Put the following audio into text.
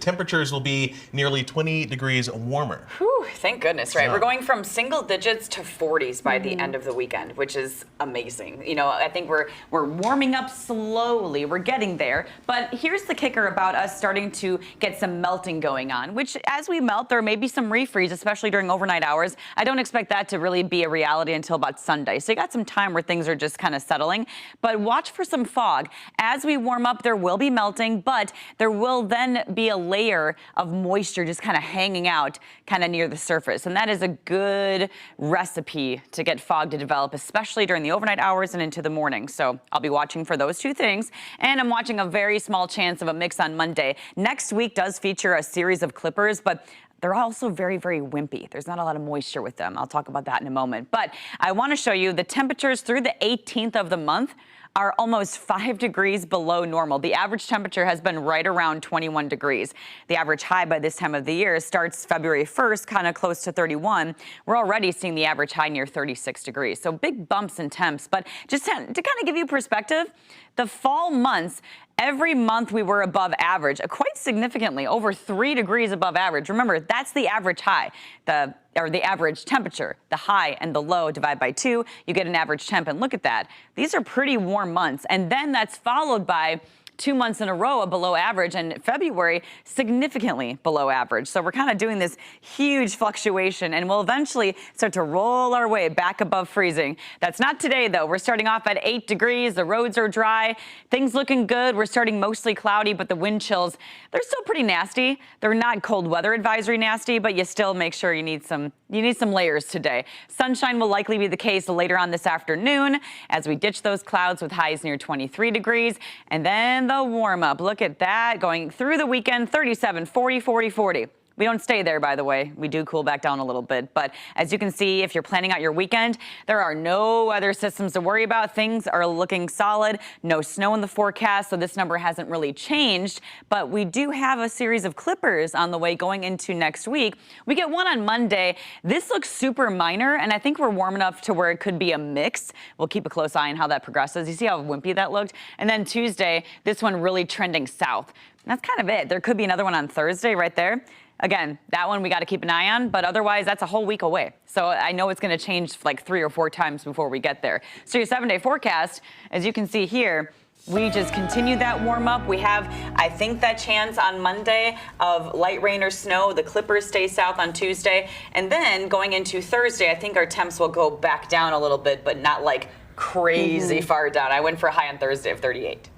temperatures will be nearly 20 degrees warmer. Whew, thank goodness, right? Yeah. We're going from single digits to 40s by the end of the weekend, which is amazing. You know, I think we're warming up slowly. We're getting there. But here's the kicker about us starting to get some melting going on, which as we melt, there may be some refreeze, especially during overnight hours. I don't expect that to really be a reality until about Sunday. So you got some time where things are just kind of settling. But watch for some fog. As we warm up, there will be melting, but there will then be a layer of moisture just kind of hanging out kind of near the surface. And that is a good recipe to get fog to develop, especially during the overnight hours and into the morning. So I'll be watching for those two things. And I'm watching a very small chance of a mix on Monday. Next week does feature a series of clippers, but they're also very, very wimpy. There's not a lot of moisture with them. I'll talk about that in a moment. But I want to show you the temperatures through the 18th of the month are almost 5 degrees below normal. The average temperature has been right around 21 degrees. The average high by this time of the year starts February 1st, kind of close to 31. We're already seeing the average high near 36 degrees. So big bumps in temps. But just to kind of give you perspective, the fall months, every month we were above average, quite significantly, over 3 degrees above average. Remember, that's the average high, the average temperature. The high and the low divide by 2, you get an average temp. And look at that. These are pretty warm months. And then that's followed by 2 months in a row of below average, and February significantly below average. So we're kind of doing this huge fluctuation, and we'll eventually start to roll our way back above freezing. That's not today, though. We're starting off at 8 degrees. The roads are dry. Things looking good. We're starting mostly cloudy, but the wind chills, they're still pretty nasty. They're not cold weather advisory nasty, but you still make sure you need some layers today. Sunshine will likely be the case later on this afternoon as we ditch those clouds with highs near 23 degrees, and then the warm up. Look at that going through the weekend, 37, 40, 40, 40. We don't stay there, by the way. We do cool back down a little bit. But as you can see, if you're planning out your weekend, there are no weather systems to worry about. Things are looking solid. No snow in the forecast, so this number hasn't really changed. But we do have a series of clippers on the way going into next week. We get one on Monday. This looks super minor, and I think we're warm enough to where it could be a mix. We'll keep a close eye on how that progresses. You see how wimpy that looked? And then Tuesday, this one really trending south. And that's kind of it. There could be another one on Thursday right there. Again, that one we got to keep an eye on, but otherwise that's a whole week away. So I know it's going to change like 3 or 4 times before we get there. So your 7-day forecast, as you can see here, we just continue that warm up. We have, I think, that chance on Monday of light rain or snow. The clippers stay south on Tuesday. And then going into Thursday, I think our temps will go back down a little bit, but not like crazy far down. I went for a high on Thursday of 38.